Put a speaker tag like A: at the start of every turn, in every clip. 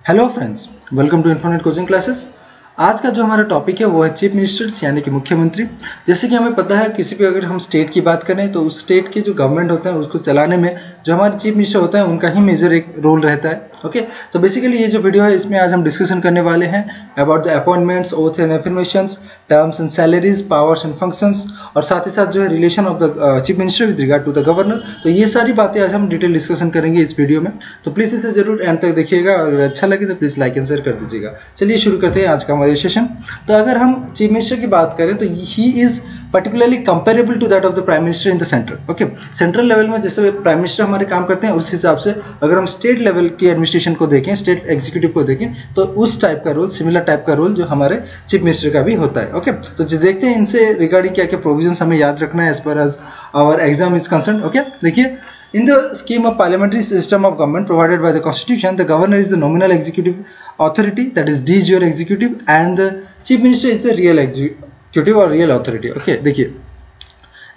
A: Hello friends, welcome to Infonet coaching classes. आज का जो हमारा टॉपिक है वो है चीफ मिनिस्टर्स यानी कि मुख्यमंत्री। जैसे कि हमें पता है किसी भी अगर हम स्टेट की बात करें तो उस स्टेट के जो गवर्नमेंट होता है उसको चलाने में जो हमारे चीफ मिनिस्टर होता है उनका ही मेजर एक रोल रहता है। ओके, तो बेसिकली ये जो वीडियो है इसमें आज हम डिस्कशन करने वाले हैं about the appointments, oath and affirmations, terms and salaries, powers and functions और साथ ही साथ जो है relation of the chief minister with regard to the governor. तो ये सारी बातें आज हम डिटेल डिस्कशन करेंगे इस वीडियो में, तो प्लीज इसे जरूर एंड तक देखिएगा और अगर अच्छा लगे तो प्लीज लाइक एंड शेयर कर दीजिएगा। चलिए शुरू करते हैं आज का हमारा सेशन। तो अगर हम चीफ मिनिस्टर की बात करें तो he is particularly comparable to that of the prime minister in the centre. Okay, central level में जैसे प्राइम मिनिस्टर हमारे काम करते हैं उस हिसाब से अगर हम स्टेट लेवल की एडमिनिस्ट्रेशन को देखें, स्टेट एग्जीक्यूटिव को देखें तो उस टाइप का रोल, सिमिलर टाइप का रोल जो हमारे चीफ मिनिस्टर का भी होता है। ओके, तो जो देखते हैं इनसे रिगार्डिंग क्या क्या प्रोविजंस हमें याद रखना है as far as our exam is concern. Okay, देखिए, in the scheme of parliamentary system of government provided by the constitution, the governor is the nominal executive authority, that is de jure executive, and the chief minister is the real executive or real authority. Okay, देखिए,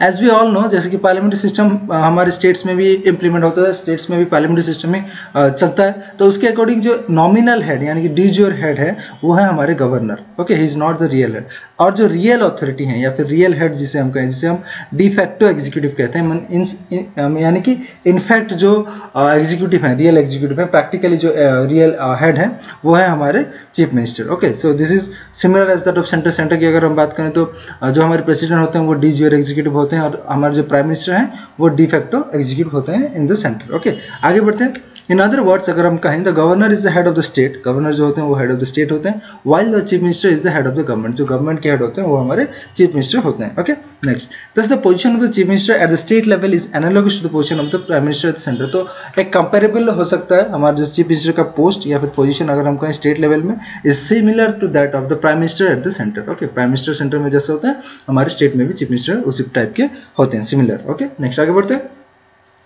A: as we all know, जैसे कि parliamentary system हमारे states में भी implement होता है, states में भी पार्लियामेंट्री सिस्टम में चलता है। तो उसके अकॉर्डिंग जो नॉमिनल हेड यानी कि डी ज्योर हेड है वो है हमारे governor. Okay, he is not the real head. और जो रियल अथॉरिटी है या फिर रियल हेड जिसे हम कहें, जिसे हम डी फैक्टो एग्जीक्यूटिव कहते हैं, यानी कि इनफैक्ट जो एग्जीक्यूटिव है, रियल एग्जीक्यूटिव है, प्रैक्टिकली जो रियल हेड है वो है हमारे chief minister. Okay, so this is similar as that of centre. Centre की अगर हम बात करें तो जो हमारे प्रेसिडेंट होते हैं वो डी ज्योर एग्जीक्यूटिव होते हैं और हमारे जो प्राइम मिनिस्टर हैं वो डी फैक्टो एग्जीक्यूटिव होते हैं इन द सेंटर। ओके, आगे बढ़ते हैं। इन अदर वर्ड्स अगर हम कहें तो governor is the head of the state, governor जो होते हैं वो हेड ऑफ द स्टेट होते हैं, while the chief minister is the head of the government, जो गवर्नमेंट के हेड होते हैं वो हमारे चीफ मिनिस्टर होते हैं। Okay, next, thus the position of the chief minister at the state level is analogous to the position of the prime minister at the centre. तो एक कंपेरेबल हो सकता है हमारा जो चीफ मिनिस्टर का पोस्ट या फिर पोजीशन अगर हम कहें स्टेट लेवल में is similar to that of the prime minister at the centre. Okay, prime minister centre में जैसे होता है हमारे स्टेट में भी चीफ मिनिस्टर उसी टाइप के होते हैं, सिमिलर। ओके, नेक्स्ट आगे बढ़ते हैं।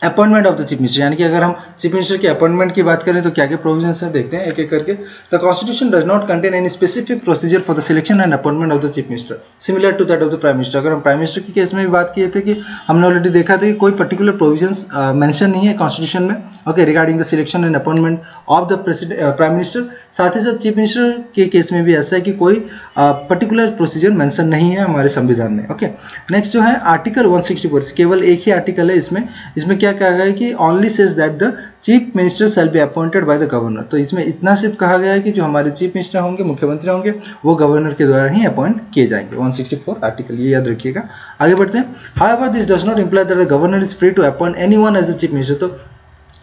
A: Appointment of the chief minister, यानी कि अगर हम चीफ मिनिस्टर के अपॉइंटमेंट की बात करें तो क्या क्या प्रोविजंस है देखते हैं एक एक करके। The constitution does not contain any specific procedure for the selection and appointment of the chief minister similar to that of the prime minister. अगर हम प्राइम मिनिस्टर की केस में भी बात किए थे कि हमने ऑलरेडी देखा था कि कोई पर्टिकुलर प्रोविजंस मेंशन नहीं है कॉन्स्टिट्यूशन में। Okay, regarding the selection and appointment of the prime minister. साथ ही साथ चीफ मिनिस्टर के केस में भी ऐसा है कि कोई पर्टिकुलर प्रोसीजर मेंशन नहीं है हमारे संविधान में। ओके, नेक्स्ट जो है आर्टिकल 164, केवल एक ही आर्टिकल है इसमें क्या कहा गया है कि only says that the chief minister shall be appointed by the governor। तो इसमें इतना सिर्फ कहा गया है कि जो हमारे चीफ मिनिस्टर होंगे, मुख्यमंत्री होंगे, वो गवर्नर के द्वारा ही अपॉइंट किए जाएंगे। 164 आर्टिकल, ये याद रखिएगा। आगे बढ़ते हैं। However, this does not imply that the governor is free to appoint anyone as a chief minister। तो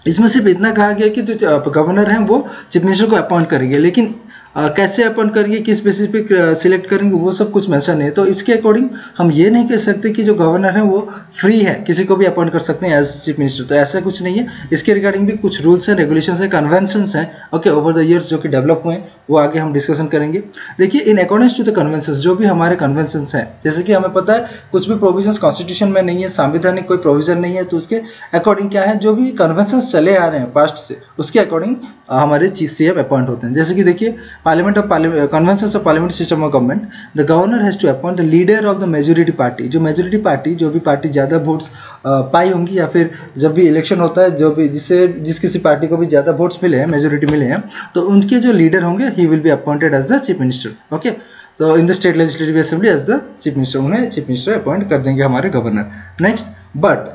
A: इसमें सिर्फ इतना कहा गया कि जो गवर्नर हैं वो चीफ मिनिस्टर को अपॉइंट करेंगे, लेकिन कैसे अपॉइंट करेंगे, किस स्पेसिफिक सिलेक्ट करेंगे, वो सब कुछ मेंशन नहीं है। तो इसके अकॉर्डिंग हम ये नहीं कह सकते कि जो गवर्नर है वो फ्री है, किसी को भी अपॉइंट कर सकते हैं एज चीफ मिनिस्टर। तो ऐसा कुछ नहीं है। इसके रिगार्डिंग भी कुछ रूल्स हैं, रेगुलेशंस हैं, कन्वेंशंस हैं, ओके, ओवर द ईयर्स जो कि डेवलप हुए हैं, वो आगे हम डिस्कशन करेंगे। देखिए, in according to the conventions, जो भी हमारे कन्वेंशंस हैं, जैसे कि हमें पता है कुछ भी प्रोविजंस कॉन्स्टिट्यूशन में नहीं है, संवैधानिक कोई प्रोविजन नहीं है, तो उसके अकॉर्डिंग क्या है, जो भी कन्वेंशंस चले आ रहे हैं पास्ट से, उसके अकॉर्डिंग हमारे चीफ सीएम अपॉइंट होते हैं। जैसे कि देखिए, Conventions of Parliamentary System of Government, the governor has to appoint the leader of the majority party। जो मेजोरिटी पार्टी, जो भी पार्टी ज्यादा वोट्स पाई होंगी, या फिर जब भी इलेक्शन होता है, जो भी जिस किसी पार्टी को भी ज्यादा वोट्स मिले हैं, मेजोरिटी मिले हैं, तो उनके जो लीडर होंगे he will be appointed as the chief minister. Okay, तो in the state legislative assembly as the chief minister, उन्हें चीफ मिनिस्टर अपॉइंट कर देंगे हमारे governor. Next, but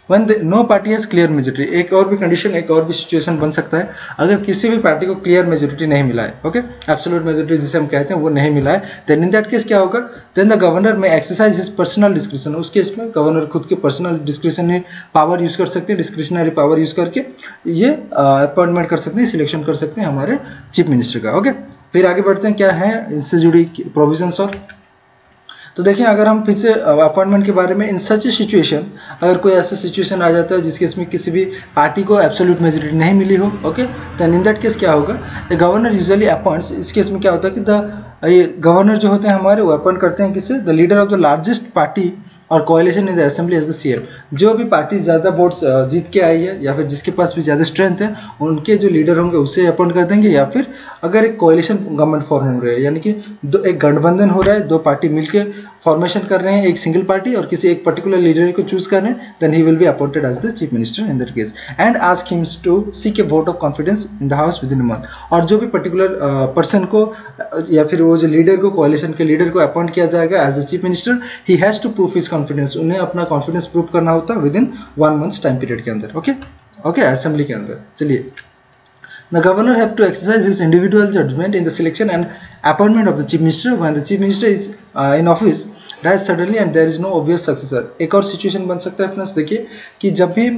A: When no party has clear majority, एक और भी condition, एक और भी सिचुएशन बन सकता है अगर किसी भी पार्टी को क्लियर मेजोरिटी नहीं मिला है, ओके, एब्सोल्यूट मेजोरिटी जिसे हम कहते हैं वो नहीं मिला है, देन इन दैट केस क्या होगा, देन द गवर्नर में एक्सरसाइज हिज पर्सनल डिस्क्रिप्शन। उस केस में गवर्नर खुद के पर्सनल डिस्क्रिप्शनरी पावर यूज कर सकते हैं, डिस्क्रिप्शनरी पावर यूज करके ये अपॉइंटमेंट कर सकते हैं, सिलेक्शन कर सकते हैं हमारे चीफ मिनिस्टर का। ओके, फिर आगे बढ़ते हैं, क्या है इससे जुड़ी प्रोविजंस। और तो देखिए, अगर हम फिर से अपॉइंटमेंट के बारे में, इन सच ए सिचुएशन, अगर कोई ऐसा सिचुएशन आ जाता है जिसके इसमें किसी भी पार्टी को एब्सोल्यूट मेजोरिटी नहीं मिली हो, okay, then in that case क्या होगा, द गवर्नर यूजुअली अपॉइंट्स। इस केस में क्या होता है कि ये गवर्नर जो होते हैं हमारे, वो अपॉइंट करते हैं किसे, the leader of the largest party और coalition in the assembly as the CM. जो भी पार्टी ज्यादा वोट्स जीत के आई है या फिर जिसके पास भी ज्यादा स्ट्रेंथ है, उनके जो लीडर होंगे उसे अपॉइंट कर देंगे। या फिर अगर एक कोएलिशन गवर्नमेंट फॉर्म हो रहा है, यानी कि एक गठबंधन हो रहा है, दो पार्टी मिलकर फॉर्मेशन कर रहे हैं एक सिंगल पार्टी और किसी एक पर्टिकुलर लीडर को चूज कर रहे हैं, then he will be appointed as the chief minister in that case and ask him to seek a vote of confidence in the house within a month. और जो भी particular person को या फिर वो जो लीडर को, कोalition के लीडर को अपॉइंट किया जाएगा as the chief minister, he has to prove his confidence, उन्हें अपना कॉन्फिडेंस प्रूव करना होता है within 1 month time period के अंदर। ओके असेंबली के अंदर। चलिए, the governor have to exercise his individual judgment in the selection and appointment of the chief minister when the chief minister is in office dies suddenly and there is no obvious successor। एक और situation बन सकता है friends, देखिए कि जब भी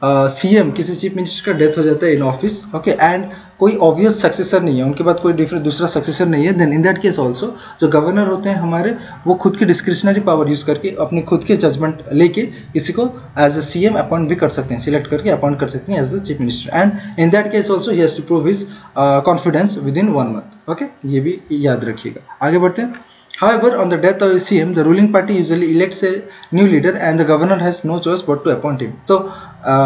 A: CM किसी चीफ मिनिस्टर का डेथ हो जाता है इन ऑफिस, ओके, एंड कोई ऑब्वियस सक्सेसर नहीं है, उनके बाद कोई दूसरा सक्सेसर नहीं है, then in that case also जो गवर्नर होते हैं हमारे, वो खुद की डिस्क्रिशनरी पावर यूज करके अपने खुद के जजमेंट लेके किसी को एज अ सीएम अपॉइंट भी कर सकते हैं, सिलेक्ट करके अपॉइंट कर सकते हैं as the chief minister and in that case also he has to prove his confidence within 1 month. Okay, ये भी याद रखिएगा। आगे बढ़ते हैं। However, on the death of a CM, the ruling party usually elects a new leader and the governor has no choice but to appoint him। तो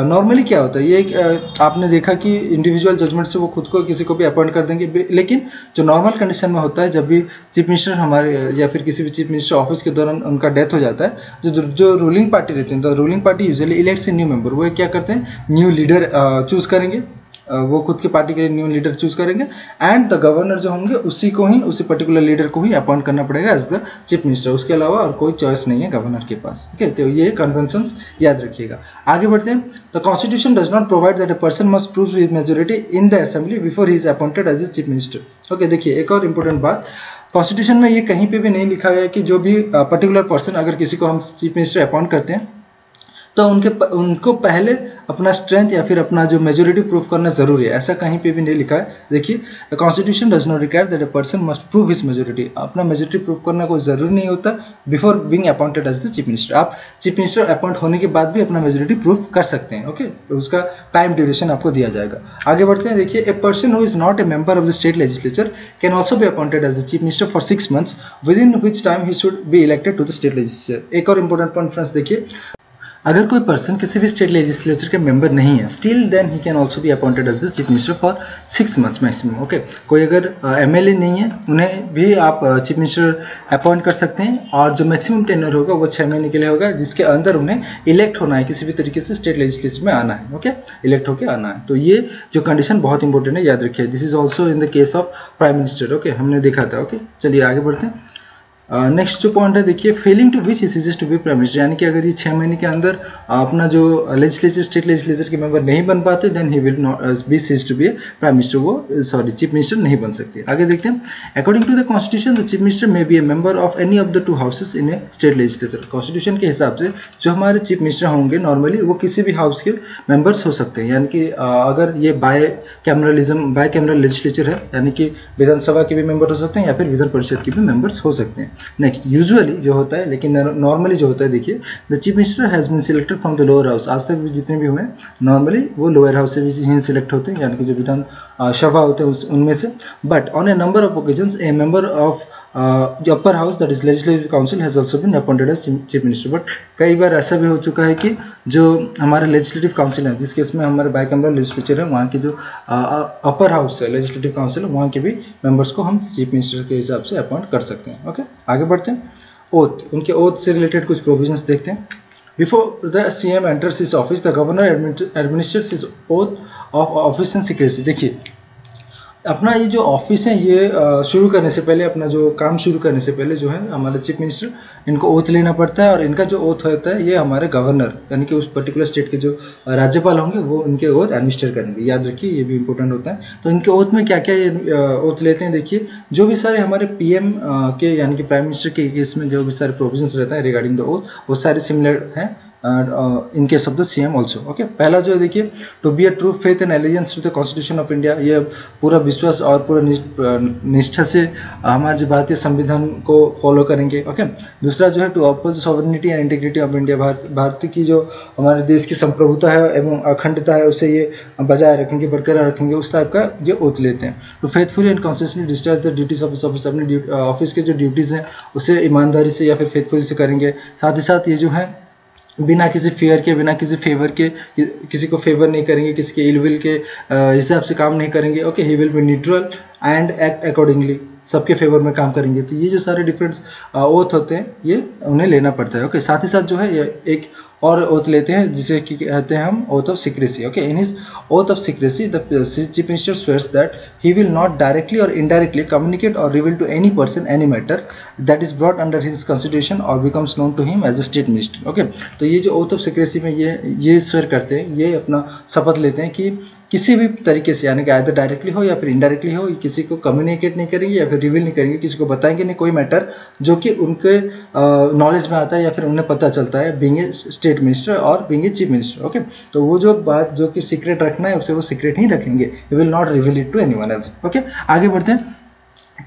A: normally क्या होता है, ये आपने देखा कि इंडिविजुअल जजमेंट से वो खुद को किसी को भी अपॉइंट कर देंगे, लेकिन जो नॉर्मल कंडीशन में होता है जब भी चीफ मिनिस्टर हमारे या फिर किसी भी चीफ मिनिस्टर ऑफिस के दौरान उनका डेथ हो जाता है, जो रूलिंग पार्टी रहती है, तो ruling party usually elects a new member, वो क्या करते हैं, न्यू लीडर चूज करेंगे, वो खुद की पार्टी के लिए न्यू लीडर चूज करेंगे एंड द गवर्नर जो होंगे उसी को ही, उसी पर्टिकुलर लीडर को ही अपॉइंट करना पड़ेगा एज द चीफ मिनिस्टर, उसके अलावा और कोई चॉइस नहीं है गवर्नर के पास। ओके, तो ये कन्वेंशंस याद रखिएगा। आगे बढ़ते हैं। The constitution does not provide that a person must prove his majority in the assembly before he is appointed as a chief minister. Okay, देखिए एक और इंपॉर्टेंट बात, कॉन्स्टिट्यूशन में ये कहीं पे भी नहीं लिखा गया कि जो भी पर्टिकुलर पर्सन, अगर किसी को हम चीफ मिनिस्टर अपॉइंट करते हैं तो उनको पहले अपना स्ट्रेंथ या फिर अपना जो मेजोरिटी प्रूव करना जरूरी है, ऐसा कहीं पे भी नहीं लिखा है। देखिए, the constitution does not require that a person must prove his majority, अपना मेजोरिटी प्रूव करना कोई जरूरी नहीं होता before being appointed as the chief minister. आप चीफ मिनिस्टर अपॉइंट होने के बाद भी अपना मेजोरिटी प्रूव कर सकते हैं। ओके, तो उसका टाइम ड्यूरेशन आपको दिया जाएगा। आगे बढ़ते हैं। देखिए, a person who is not a member of the state legislature can also be appointed as the chief minister for 6 months within which time he should be elected to the state legislature. एक और important point friends, देखिए अगर कोई person किसी भी state legislature के member नहीं है, still then he can also be appointed as the chief minister for 6 months maximum. Okay, कोई अगर एमएलए नहीं है, उन्हें भी आप चीफ मिनिस्टर अपॉइंट कर सकते हैं और जो मैक्सिमम टेन्योर होगा वो 6 महीने के लिए होगा, जिसके अंदर उन्हें इलेक्ट होना है, किसी भी तरीके से स्टेट लेजिस्लेचर में आना है। ओके, इलेक्ट होकर आना है। तो ये जो कंडीशन बहुत इंपॉर्टेंट है, याद रखिए। This is also in the case of prime minister. Okay, हमने देखा था। ओके, चलिए आगे बढ़ते हैं। नेक्स्ट जो पॉइंट है, देखिए failing to which he ceases to be prime minister, यानी कि अगर ये 6 महीने के अंदर अपना जो लेजिस्लेचर, स्टेट लेजिस्लेचर के मेंबर नहीं बन पाते, then he will not be cease to be prime minister, वो चीफ मिनिस्टर नहीं बन सकते। आगे देखते हैं। According to the constitution the chief minister may be a member of any of the 2 houses in a state legislature. Constitution के हिसाब से जो हमारे चीफ मिनिस्टर होंगे नॉर्मली वो किसी भी हाउस के मेंबर्स हो सकते हैं, यानी कि अगर ये बाय कैमरल लेजिस्लेचर है, यानी कि विधानसभा के भी मेंबर हो सकते हैं या फिर विधान परिषद के भी मेंबर्स हो सकते हैं। नेक्स्ट, यूजुअली जो होता है, लेकिन नॉर्मली जो होता है, देखिए the chief minister has been selected from the lower house. आज तक भी जितने भी हुए नॉर्मली वो लोअर हाउस से भी सिलेक्ट होते हैं, यानी कि जो विधान सभा होते हैं उनमें से। But on a number of occasions a member of जो upper house that is legislative council has also been appointed as chief minister. But कई बार ऐसा भी हो चुका है कि जो हमारे लेजिस्लेटिव काउंसिल है, जिस केस में हमारे बाइकैमरल लेजिस्लेचर है, वहाँ की जो अपर हाउस है, लेजिस्लेटिव काउंसिल है, वहाँ के भी मेंबर्स को हम चीफ मिनिस्टर के हिसाब से अपॉइंट कर सकते हैं। ओके, आगे बढ़ते हैं। ओथ, उनके ओथ से रिलेटेड कुछ प्रोविजंस देखते हैं। Before the CM enters his office, the governor administers his oath of office and secrecy। देखिए, अपना ये जो ऑफिस है, ये शुरू करने से पहले, अपना जो काम शुरू करने से पहले जो है हमारे चीफ मिनिस्टर, इनको ओथ लेना पड़ता है और इनका जो ओथ होता है ये हमारे गवर्नर, यानी कि उस पर्टिकुलर स्टेट के जो राज्यपाल होंगे वो उनके ओथ एडमिनिस्टर करेंगे। याद रखिए, ये भी इंपॉर्टेंट होता है। तो इनके ओथ में क्या क्या ये ओथ लेते हैं, देखिए जो भी सारे हमारे पीएम के, यानी कि प्राइम मिनिस्टर के केस में जो भी सारे प्रोविजंस रहता है रिगार्डिंग द ओथ, वो सारे सिमिलर हैं in case of the CM also. Okay, पहला जो है, देखिए to be a true faith and allegiance to the constitution of India, ये पूरा विश्वास और पूरा निष्ठा से हमारे जो भारतीय संविधान को फॉलो करेंगे। ओके, दूसरा जो है to uphold sovereignty and integrity of India, Bharat की जो हमारे देश की संप्रभुता है एवं अखंडता है उसे ये बजाय रखेंगे, बरकरार रखेंगे, उस टाइप का ये ओथ लेते हैं। To faithfully and conscientiously discharge the duties of office, अपने ऑफिस के जो ड्यूटीज हैं उसे ईमानदारी से या फिर फेथफुली से करेंगे। साथ ही साथ ये जो है बिना किसी फेयर के, बिना किसी फेवर के, किसी को फेवर नहीं करेंगे, किसी के इलविल के हिसाब से काम नहीं करेंगे। Okay, he will B neutral and act accordingly. सबके फेवर में काम करेंगे। तो ये जो सारे डिफरेंट ओथ होते हैं ये उन्हें लेना पड़ता है। ओके, साथ ही साथ जो है ये एक और ओथ लेते हैं जिसे कहते हैं हम oath of secrecy. Okay, in his oath of secrecy the chief minister swears that he will not directly or indirectly communicate or reveal to any person any matter that is brought under his constitution or becomes known to him as a state minister. Okay, तो ये जो oath of secrecy में ये swear करते हैं, ये अपना शपथ लेते हैं कि किसी भी तरीके से, यानी कि आइदर डायरेक्टली हो या फिर इनडायरेक्टली हो, किसी को कम्युनिकेट नहीं करेंगे या फिर रिवील नहीं करेंगे, किसी को बताएंगे नहीं कोई मैटर जो कि उनके नॉलेज में आता है या फिर उन्हें पता चलता है बीइंग ए स्टेट मिनिस्टर और being a chief minister. Okay, तो वो जो बात जो कि सीक्रेट रखना है उसे वो सीक्रेट ही रखेंगे, you will not reveal it to anyone else. Okay, आगे बढ़ते हैं।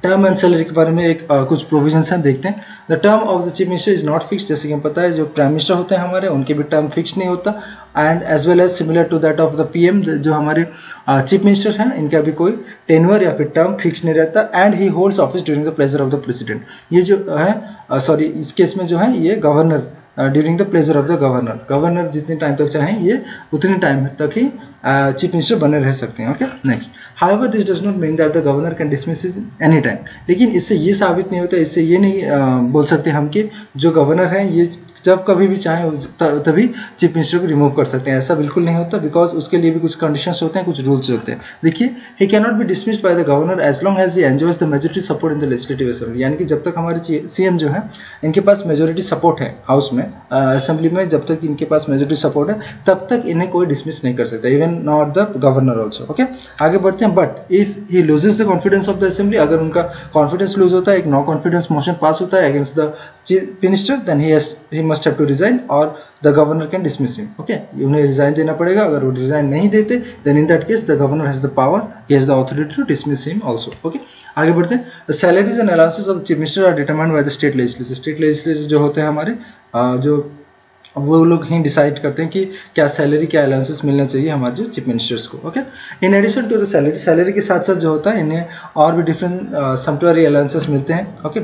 A: टर्म एंड सैलरी के बारे में एक कुछ प्रोविजंस हैं, देखते हैं। The term of the chief minister is not fix, जैसे कि हम पता है जो प्राइम मिनिस्टर होते हैं हमारे उनके भी टर्म फिक्स नहीं होता, and as well as similar to that of the PM, जो हमारे चीफ मिनिस्टर हैं इनका भी कोई टेन्योर या फिर टर्म फिक्स नहीं रहता, and he holds office during the pleasure of the president. ये जो है सॉरी इस केस में जो है ये governor during the pleasure of the governor, governor जितने टाइम तक चाहें ये उतने टाइम तक ही चीफ मिनिस्टर बने रह सकते हैं। Okay, next. However this does not mean that the governor can dismiss his any time, लेकिन इससे ये साबित नहीं होता, इससे ये नहीं बोल सकते हम कि जो गवर्नर हैं ये जब कभी भी चाहे तभी चीफ मिनिस्टर को रिमूव कर सकते हैं, ऐसा बिल्कुल नहीं होता, बिकॉज उसके लिए भी कुछ कंडीशंस होते हैं, कुछ रूल्स होते हैं। देखिए, he can not be dismissed by the governor as long as he enjoys the majority support in the legislative assembly, यानी कि जब तक हमारे सीएम जो है इनके पास मेजोरिटी सपोर्ट है हाउस में, असेंबली में, जब तक इनके पास मेजोरिटी सपोर्ट है तब तक इन्हें कोई डिसमिस नहीं कर सकता, even not the governor also. Okay, आगे बढ़ते हैं। But if he loses the confidence of the assembly, अगर उनका कॉन्फिडेंस लूज होता है, एक नो कॉन्फिडेंस मोशन पास होता है against the chief minister, then he must have to resign और the governor can dismiss him. Okay, उन्हें resign देना पड़ेगा, अगर वो रिजाइन नहीं देते then in that case the governor has the power, he has the authority to dismiss him also. Okay, आगे बढ़ते हैं। The salaries and allowances of chief minister are determined by the state legislature. State legislature जो होते हैं हमारे जो वो लोग ही डिसाइड करते हैं कि क्या सैलरी क्या अलाउंसेस मिलना चाहिए हमारे जो चीफ मिनिस्टर्स को। Okay, in addition to the salary के साथ साथ जो होता है इन्हें और भी डिफरेंट सम्पटरी अलाउंसेस मिलते हैं। ओके,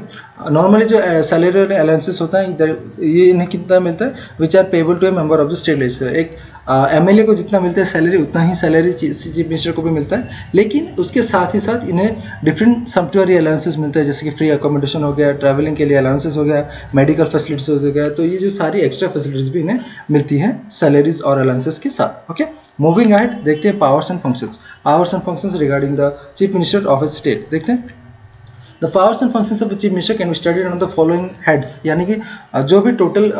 A: नॉर्मली जो सैलरी और अलाउंसेस होता है ये इन्हें कितना मिलता है, which are payable to a member of the state legislature. एक एमएलए को जितना मिलता है सैलरी उतना ही सैलरी चीफ मिनिस्टर को भी मिलता है, लेकिन उसके साथ ही साथ इन्हें डिफरेंट सम्पटरी अलाउंसेस मिलता है, जैसे कि फ्री अकोमोडेशन हो गया, ट्रैवलिंग के लिए अलाउंसेस हो गया, मेडिकल फैसिलिटीज हो गया, तो ये जो सारी एक्स्ट्रा फैसिलिटीज भी इन्हें मिलती हैं सैलरीज और अलाउंसेस के साथ। ओके, मूविंग अहेड, देखते हैं powers and functions. Powers and functions regarding the chief minister of A state, देखते हैं। The powers and functions of the chief minister can be studied on the following heads, यानी कि जो भी total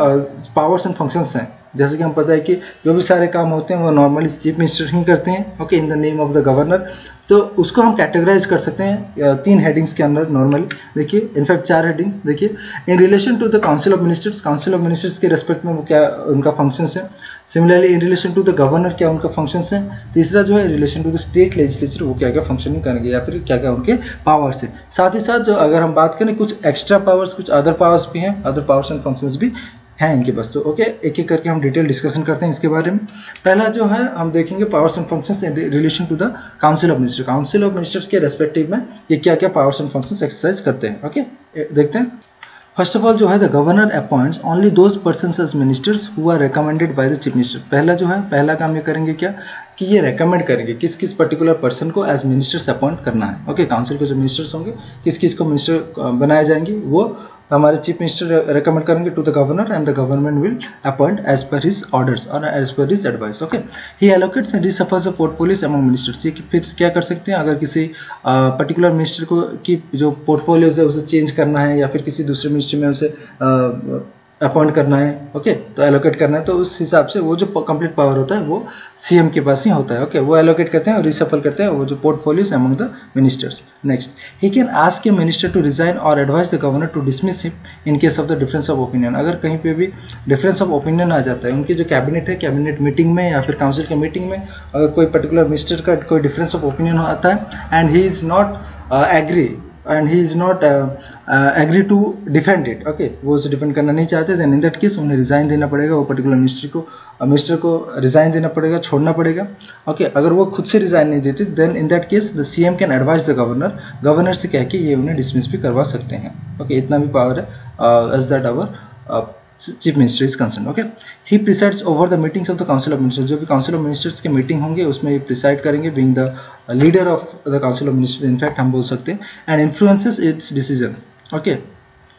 A: powers and functions हैं, जैसे कि हम पता है कि जो भी सारे काम होते हैं वो नॉर्मली चीफ मिनिस्टर ही करते हैं। Okay, in the name of the governor, तो उसको हम कैटेगराइज कर सकते हैं 3 हेडिंग्स के अंदर नॉर्मली। देखिए, इनफैक्ट 4 हेडिंग्स। देखिए, in relation to the council of ministers, council of ministers के रेस्पेक्ट में वो क्या उनका फंक्शंस है। Similarly in relation to the governor क्या उनका फंक्शंस है। तीसरा जो है relation to the state legislature, वो क्या क्या फंक्शनिंग करेंगे या फिर क्या क्या उनके पावर्स है। साथ ही साथ जो अगर हम बात करें कुछ एक्स्ट्रा पावर्स, कुछ अदर पावर्स भी हैं, अदर पावर्स एंड फंक्शंस भी हैं इनके पास। तो ओके, एक एक करके हम डिटेल डिस्कशन करते हैं इसके बारे में। पहला जो है हम देखेंगे powers and functions in relation to the council of ministers. Council of ministers के रेस्पेक्टिव में ये क्या क्या पावर्स एंड फंक्शंस एक्सरसाइज करते हैं। ओके, देखते हैं। फर्स्ट ऑफ ऑल जो है the governor appoints only those persons as ministers who are recommended by the chief minister. पहला जो है पहला काम ये करेंगे क्या कि ये रेकमेंड करेंगे किस किस पर्टिकुलर पर्सन को एज मिनिस्टर्स अपॉइंट करना है। ओके, काउंसिल के जो मिनिस्टर्स होंगे किस किस को मिनिस्टर बनाए जाएंगे वो हमारे चीफ मिनिस्टर रेकमेंड करेंगे to the governor, and the government will appoint as per his orders और as per his advice. Okay, he allocates and reshuffles the portfolios among ministers. ये फिर क्या कर सकते हैं, अगर किसी पर्टिकुलर मिनिस्टर को की जो पोर्टफोलियोज है उसे चेंज करना है या फिर किसी दूसरे मिनिस्ट्री में उसे अपॉइंट करना है, ओके, तो एलोकेट करना है, तो उस हिसाब से वो जो कंप्लीट पावर होता है वो सीएम के पास ही होता है। ओके, वो एलोकेट करते हैं और रिसफल करते हैं वो जो portfolios among the ministers. Next, he can ask a minister to resign और advise the governor to dismiss him in case of the difference of opinion. अगर कहीं पे भी डिफरेंस ऑफ ओपिनियन आ जाता है, उनकी जो कैबिनेट है, कैबिनेट मीटिंग में या फिर काउंसिल के मीटिंग में अगर कोई पर्टिकुलर मिनिस्टर का कोई डिफरेंस ऑफ ओपिनियन आता है and he is not agree and he is not agree to defend it, okay, वो उसे डिफेंड करना नहीं चाहते, then in that case उन्हें रिजाइन देना पड़ेगा, वो पर्टिकुलर मिनिस्टर को रिजाइन देना पड़ेगा, छोड़ना पड़ेगा। ओके, अगर वो खुद से रिजाइन नहीं देते then in that case the CM can advise the governor से कह के ये उन्हें डिसमिस भी करवा सकते हैं। ओके, इतना भी पावर है as that our chief minister is concern. Okay, he presides over the meetings of the council of ministers, जो भी काउंसिल ऑफ मिनिस्टर्स के मीटिंग होंगे उसमें ये प्रिसाइड करेंगे, being the leader of the council of ministers in fact हम बोल सकते हैं, and influences it's decision. Okay,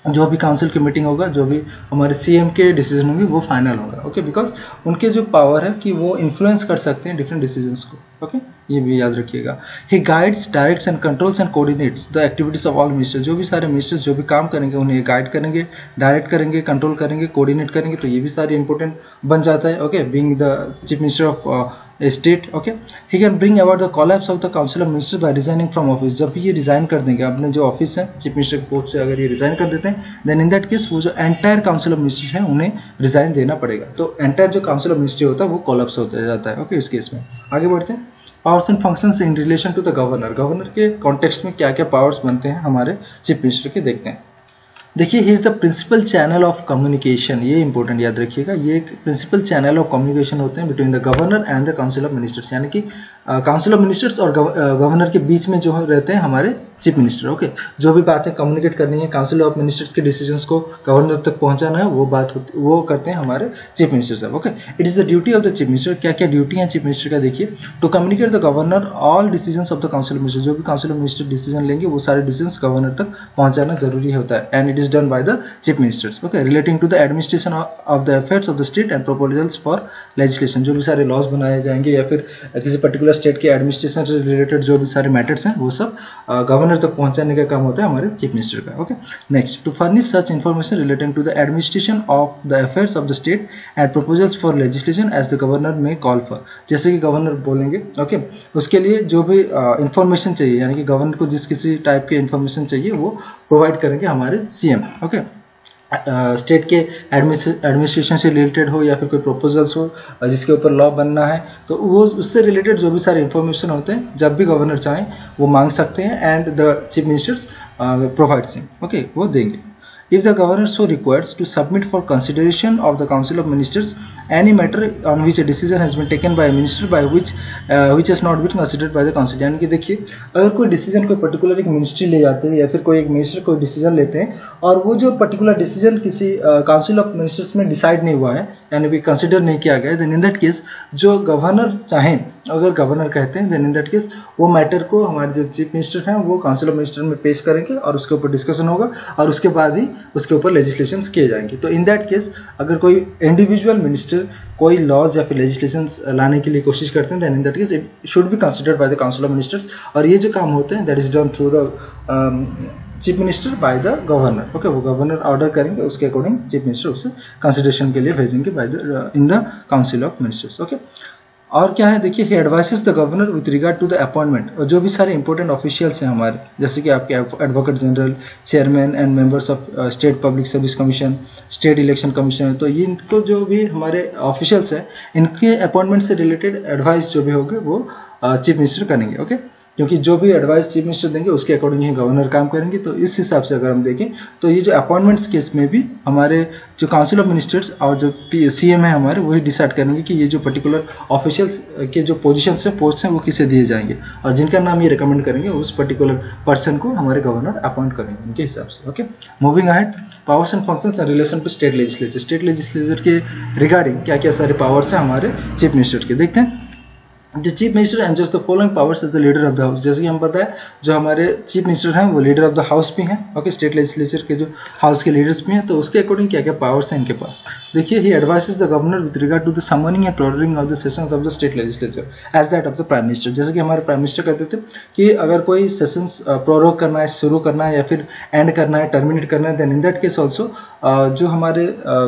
A: जो भी काउंसिल की मीटिंग होगा, जो भी हमारे सीएम के डिसीजन होंगे वो फाइनल होगा। ओके, बिकॉज उनके जो पावर है कि वो इन्फ्लुएंस कर सकते हैं डिफरेंट डिसीजंस को। ओके, ये भी याद रखिएगा। He guides, directs and controls and coordinates the activities of all ministers, जो भी सारे मिनिस्टर्स जो भी काम करेंगे उन्हें गाइड करेंगे, डायरेक्ट करेंगे, कंट्रोल करेंगे, कोऑर्डिनेट करेंगे, तो ये भी सारी इंपॉर्टेंट बन जाता है। Okay, being the chief minister of state. Okay, he can bring about the collapse of the council of ministers by resigning from office, जब भी ये रिजाइन कर देंगे अपने जो ऑफिस है चीफ मिनिस्टर के पोस्ट से, अगर ये रिजाइन कर देते हैं देन इन दैट केस वो जो एंटायर काउंसिल ऑफ मिनिस्टर्स है उन्हें रिजाइन देना पड़ेगा, तो एंटायर जो काउंसिल ऑफ मिनिस्टर्स होता है वो कोलैप्स होता जाता है। ओके, इस केस में आगे बढ़ते हैं। Powers and functions in relation to the governor, governor के कॉन्टेक्स्ट में क्या क्या पावर्स बनते हैं हमारे चीफ मिनिस्टर के, देखते हैं। देखिए, he is the principal channel of communication, ये इंपॉर्टेंट याद रखिएगा, ये एक प्रिंसिपल चैनल ऑफ कम्युनिकेशन होते हैं between the governor and the council of ministers, यानी कि काउंसिल ऑफ मिनिस्टर्स और गवर्नर के बीच में जो रहते हैं हमारे चीफ मिनिस्टर। ओके, जो भी बातें कम्युनिकेट करनी है, काउंसिल ऑफ मिनिस्टर्स के डिसीजंस को गवर्नर तक पहुंचाना है, वो करते हैं हमारे चीफ मिनिस्टर साहब। Okay, it is the duty of the chief minister, क्या क्या ड्यूटी है चीफ मिनिस्टर का देखिए। To communicate the governor all decisions of the council of minister, जो भी काउंसिल ऑफ मिनिस्टर डिसीजन लेंगे वो सारे डिसीजंस गवर्नर तक पहुंचाना जरूरी होता है, and it is done by the chief ministers. Okay, relating to the administration of the affairs of the state and proposals for legislation, जो भी सारे लॉज बनाए जाएंगे या फिर किसी पर्टिकुलर स्टेट के एडमिनिस्ट्रेशन से रिलेटेड जो भी सारे मैटर्स हैं वो सब गवर्नर तक पहुंचाने का काम होता है हमारे चीफ मिनिस्टर का। Okay, next, to furnish such information relating to the administration of the affairs of the state and proposals for legislation as the governor may call for, जैसे कि गवर्नर बोलेंगे। ओके, उसके लिए जो भी इंफॉर्मेशन चाहिए, यानी कि गवर्नर को जिस किसी टाइप की इंफॉर्मेशन चाहिए वो प्रोवाइड करेंगे हमारे सीएम। ओके, स्टेट के एडमिनिस्ट्रेशन से रिलेटेड हो या फिर कोई प्रपोजल्स हो जिसके ऊपर लॉ बनना है, तो वो उससे रिलेटेड जो भी सारे इंफॉर्मेशन होते हैं जब भी गवर्नर चाहें वो मांग सकते हैं, and the chief ministers provides him. Okay, वो देंगे। If the governor so requires to submit for consideration of the Council of Ministers any matter on which a decision has been taken by a minister by which has not been considered by the council, यानी कि देखिए, अगर कोई decision कोई particular एक ministry ले जाते हैं या फिर कोई एक मिनिस्टर कोई डिसीजन लेते हैं और वो जो पर्टिकुलर डिसीजन किसी काउंसिल ऑफ मिनिस्टर्स में डिसाइड नहीं हुआ है, यानी कि कंसिडर नहीं किया गया, देन इन दैट केस जो गवर्नर चाहें, अगर गवर्नर कहते हैं, देन इन दैट केस वो मैटर को हमारे जो चीफ मिनिस्टर हैं वो काउंसिल ऑफ मिनिस्टर में पेश करेंगे और उसके ऊपर डिस्कशन होगा और उसके बाद ही उसके ऊपर लेजिस्लेशन किए जाएंगे। तो इन दैट केस अगर कोई इंडिविजुअल मिनिस्टर कोई लॉज या फिर लेजिस्लेशन लाने के लिए कोशिश करते हैं, then in that case it should be considered by the council of ministers, और ये जो काम होते हैं that is done through the chief minister by the governor. Okay, वो गवर्नर ऑर्डर करेंगे, उसके अकॉर्डिंग चीफ मिनिस्टर उसे कंसिडरेशन के लिए भेजेंगे by the in the council of ministers. Okay, और क्या है देखिए, he advises the governor with regard to the appointment, और जो भी सारे इंपॉर्टेंट ऑफिशियल्स हैं हमारे, जैसे कि आपके advocate general, chairman and members of state public service commission, state election commission, तो ये इनको जो भी हमारे ऑफिशियल्स हैं इनके अपॉइंटमेंट से रिलेटेड एडवाइस जो भी होगी वो चीफ मिनिस्टर करेंगे। ओके, क्योंकि जो भी एडवाइस चीफ मिनिस्टर देंगे उसके अकॉर्डिंग ही गवर्नर काम करेंगे। तो इस हिसाब से अगर हम देखें तो ये जो अपॉइंटमेंट्स केस में भी हमारे जो काउंसिल ऑफ मिनिस्टर्स और जो सीएम है हमारे वही डिसाइड करेंगे कि ये जो पर्टिकुलर ऑफिशियल्स के जो पोजीशंस हैं, पोस्ट हैं, वो किसे दिए जाएंगे, और जिनका नाम ये रिकमेंड करेंगे उस पर्टिकुलर पर्सन को हमारे गवर्नर अपॉइंट करेंगे उनके हिसाब से। Okay, moving ahead, powers and functions in relation to state legislature, state legislature के रिगार्डिंग क्या क्या सारे पावर्स हैं हमारे चीफ मिनिस्टर के, देखते हैं। The chief minister enjoys the following powers as the leader of the house, जैसे कि हम पता है जो हमारे चीफ मिनिस्टर हैं वो लीडर ऑफ द हाउस भी हैं। ओके, स्टेट लेजिस्लेचर के जो हाउस के लीडर्स भी हैं, तो उसके अकॉर्डिंग क्या क्या पावर्स हैं इनके पास, देखिए। He advises the governor with regard to the summoning and proroguing of the sessions of the state legislature as that of the prime minister, जैसे कि हमारे प्राइम मिनिस्टर कहते थे कि अगर कोई सेशंस प्रोरोग करना है, शुरू करना है या फिर एंड करना है, टर्मिनेट करना है, then in that case also जो हमारे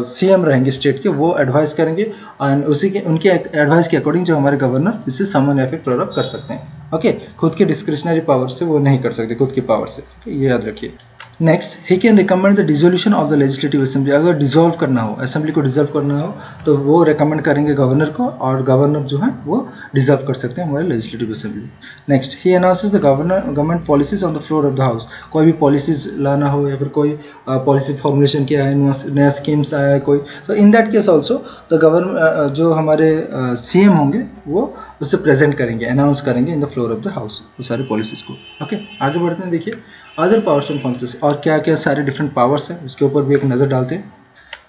A: सीएम रहेंगे स्टेट के वो एडवाइस करेंगे, और उसी के उनके एडवाइस के अकॉर्डिंग जो हमारे गवर्नर इसे समन या फिर प्रोरोग कर सकते हैं। ओके, खुद के डिस्क्रिशनरी पावर से वो नहीं कर सकते, खुद की पावर से। ये याद रखिए। Next, he can recommend the dissolution of the legislative assembly, अगर डिसॉल्व करना हो, असेंबली को डिसॉल्व करना हो तो वो रिकमेंड करेंगे गवर्नर को, और गवर्नर जो है वो डिसॉल्व कर सकते हैं हमारे legislative assembly. Next, he announces the government policies on the floor of the house, कोई भी पॉलिसीज लाना हो या फिर कोई पॉलिसी फॉर्मुलेशन किया है, नया स्कीम्स आया है कोई, तो इन that case also the government जो हमारे सीएम होंगे वो उससे प्रेजेंट करेंगे, अनाउंस करेंगे in the floor of the house वो सारे पॉलिसीज को। ओके, आगे बढ़ते हैं। देखिए अदर पावर्स एंड फंक्शंस, और क्या क्या सारे डिफरेंट पावर्स हैं उसके ऊपर भी एक नजर डालते हैं।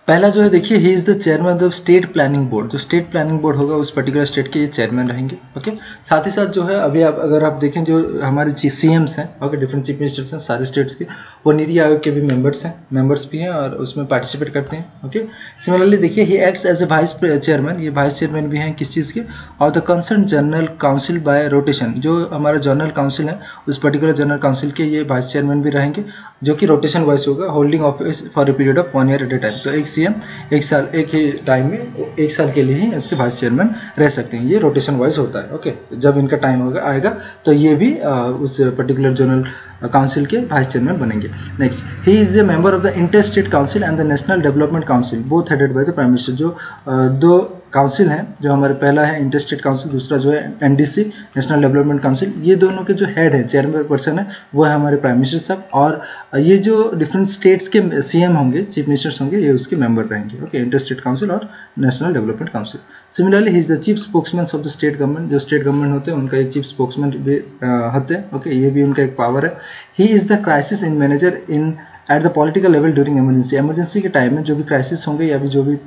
A: पहला जो है देखिए, he is the chairman of state planning board. जो स्टेट प्लानिंग बोर्ड होगा उस पर्टिकुलर स्टेट के ये चेयरमैन रहेंगे। ओके, साथ ही साथ जो है अभी अगर आप देखें जो हमारे सीएम्स हैं, ओके, डिफरेंट चीफ मिनिस्टर्स हैं सारे स्टेट्स के, वो नीति आयोग के भी मेंबर्स भी हैं और उसमें पार्टिसिपेट करते हैं। ओके, सिमिलरली देखिए, he acts as a vice chairman, ये वाइस चेयरमैन भी हैं किस चीज़ के, और the concern general council by rotation. जो हमारा जनरल काउंसिल है उस पर्टिकुलर जनरल काउंसिल के ये वाइस चेयरमैन भी रहेंगे, जो कि रोटेशन वाइज होगा, holding office for a period of 1 year at a time. तो एक सीएम एक ही टाइम में 1 साल के लिए ही उसके वाइस चेयरमैन रह सकते हैं। ये रोटेशन वाइज होता है। ओके, जब इनका टाइम आएगा तो ये भी उस पर्टिकुलर जनरल काउंसिल के वाइस चेयरमैन बनेंगे। Next, he is a member of the inter state council and the national development council, both headed by the prime minister. जो दो काउंसिल हैं, जो हमारे पहला है इंटर स्टेट काउंसिल, दूसरा जो है एनडीसी नेशनल डेवलपमेंट काउंसिल, ये दोनों के जो हेड है, चेयरमैन पर्सन है, वो है हमारे प्राइम मिनिस्टर साहब। और ये जो डिफरेंट स्टेट्स के सीएम होंगे, चीफ मिनिस्टर्स होंगे, ये उसके मेंबर रहेंगे। ओके, इंटर स्टेट काउंसिल और national development council. Similarly he is the chief spokesman of the state government. जो स्टेट गवर्नमेंट होते हैं उनका एक चीफ स्पोक्समैन भी होते हैं। ओके, ये भी उनका एक पावर है। ही is the crisis in manager in eight the political level during emergency. Emergency के टाइम में जो भी क्राइसिस होंगे या भी जो भी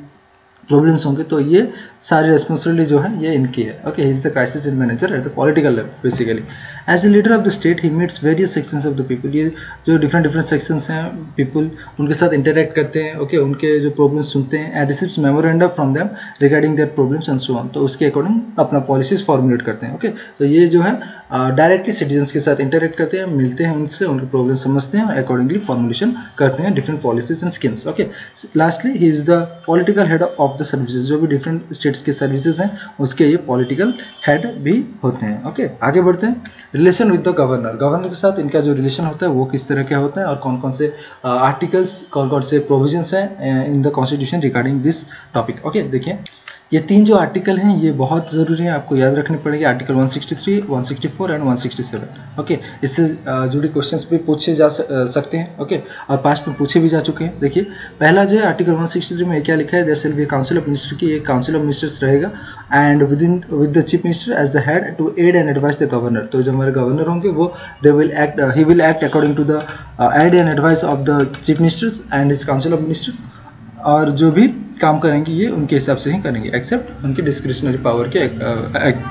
A: प्रॉब्लम्स होंगे तो ये सारी रेस्पॉन्सिबिलिटी जो है ये इनकी है। Okay, he is the crisis in manager at the political level basically. As a leader of the state he meets various sections of the people. ये जो डिफरेंट सेक्शंस हैं पीपल, उनके साथ इंटरेक्ट करते हैं। ओके, उनके जो प्रॉब्लम्स सुनते हैं and receives memorandum from them regarding their problems and so on. तो उसके अकॉर्डिंग अपना पॉलिसीज फॉर्मुलेट करते हैं। ओके, तो ये जो है डायरेक्टली सिटीजन्स के साथ इंटरेक्ट करते हैं, मिलते हैं उनसे, उनके प्रॉब्लम समझते हैं और अकॉर्डिंगली फॉर्मुलेशन करते हैं different policies and schemes. Okay, lastly he is the political head of the services. जो भी डिफरेंट स्टेट्स के सर्विसेज हैं उसके ये पॉलिटिकल हेड भी होते हैं। ओके, आगे बढ़ते हैं। Relation with the governor. Governor के साथ इनका जो रिलेशन होता है वो किस तरह का होता है और कौन कौन से आर्टिकल्स, कौन कौन से प्रोविजंस हैं in the constitution regarding this topic. Okay, देखिए ये 3 जो आर्टिकल हैं ये बहुत ज़रूरी है, आपको याद रखने पड़ेंगे। Article 163, 164 and 167। ओके, इससे जुड़ी क्वेश्चंस भी पूछे जा सकते हैं। ओके, और पास्ट में पूछे भी जा चुके हैं। देखिए, पहला जो है आर्टिकल 163 में क्या लिखा है, there shall be council of minister की एक काउंसिल ऑफ मिनिस्टर्स रहेगा and with the chief minister as the head to aid and advice the governor. तो जो हमारे गवर्नर होंगे वो he will act according to the aid and advice of the chief ministers and his council of ministers, और जो भी काम करेंगे ये उनके हिसाब से ही करेंगे एक्सेप्ट उनके डिस्क्रिशनरी पावर के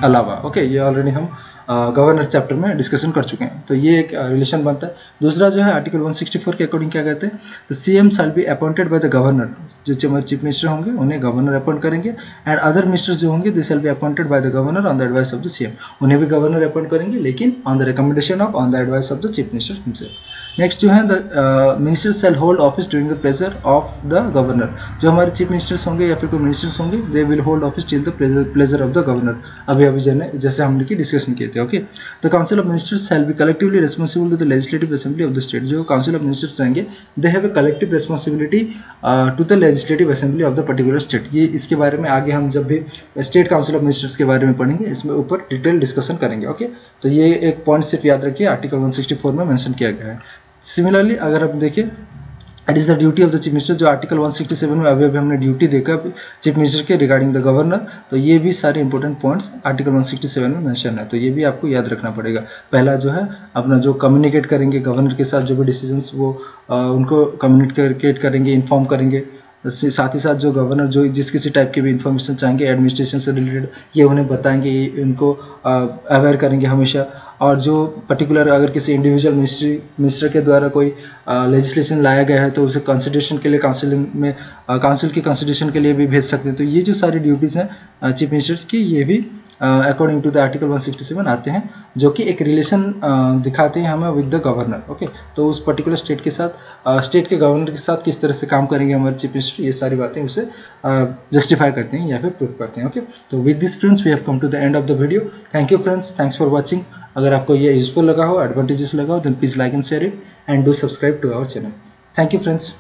A: अलावा। ओके, ये ऑलरेडी हम गवर्नर चैप्टर में डिस्कशन कर चुके हैं। तो ये एक रिलेशन बनता है। दूसरा जो है आर्टिकल 164 के अकॉर्डिंग क्या कहते हैं, तो CM shall be appointed by the governor. जो चीफ मिनिस्टर होंगे उन्हें गवर्नर अपॉइंट करेंगे एंड अदर मिनिस्टर्स जो होंगे they shall be appointed by the governor on the advice of the CM. उन्हें भी गवर्नर अपॉइंट करेंगे लेकिन on the recommendation on the advice of the chief minister himself. Next जो है the minister shall hold office during the pleasure of the governor. जो हमारे chief ministers होंगे या फिर कोई मिनिस्टर्स होंगे they will hold office till the pleasure of the governor. अभी जैसे हमने की डिस्कशन किए थे। Okay, the council of ministers shall be collectively responsible to the legislative assembly of the state. जो काउंसिल ऑफ मिनिस्टर्स रहेंगे they have a collective responsibility to the legislative assembly of the particular state. ये इसके बारे में आगे हम जब भी स्टेट काउंसिल ऑफ मिनिस्टर्स के बारे में पढ़ेंगे इसमें ऊपर डिटेल डिस्कशन करेंगे। ओके, तो ये एक पॉइंट सिर्फ याद रखिए, आर्टिकल 164 में मेंशन किया गया है। सिमिलरली अगर आप देखिए, it is the duty of the chief minister. जो आर्टिकल 167 में अभी हमने ड्यूटी देखा चीफ मिनिस्टर के रिगार्डिंग द गवर्नर, तो ये भी सारे इंपॉर्टेंट पॉइंट्स आर्टिकल 167 में मेंशन है। तो ये भी आपको याद रखना पड़ेगा। पहला जो है अपना जो कम्युनिकेट करेंगे गवर्नर के साथ, जो भी डिसीजंस वो उनको कम्युनिकेट करेंगे, इन्फॉर्म करेंगे। साथ ही साथ जो गवर्नर जो जिस किसी टाइप की भी इंफॉर्मेशन चाहेंगे एडमिनिस्ट्रेशन से रिलेटेड, ये उन्हें बताएंगे, उनको अवेयर करेंगे हमेशा। और जो पर्टिकुलर अगर किसी इंडिविजुअल मिनिस्टर के द्वारा कोई लेजिस्लेशन लाया गया है तो उसे कंसिडरेशन के लिए काउंसिल की कंसिडरेशन के लिए भी भेज सकते हैं। तो ये जो सारी ड्यूटीज़ हैं चीफ मिनिस्टर्स की, ये भी अकॉर्डिंग टू द आर्टिकल 167 आते हैं, जो कि एक रिलेशन दिखाते हैं हमें विद द गवर्नर। ओके, तो उस पर्टिकुलर स्टेट के साथ स्टेट के गवर्नर के साथ किस तरह से काम करेंगे हमारे चीफ मिनिस्टर, ये सारी बातें उसे जस्टिफाई करते हैं या फिर प्रूव करते हैं। ओके, तो with this friends we have come to the end of the video. Thank you friends, thanks for watching. अगर आपको ये यूजफुल लगा हो, एडवांटेजेस लगा हो, then please like and share it and do subscribe to our channel. Thank you friends.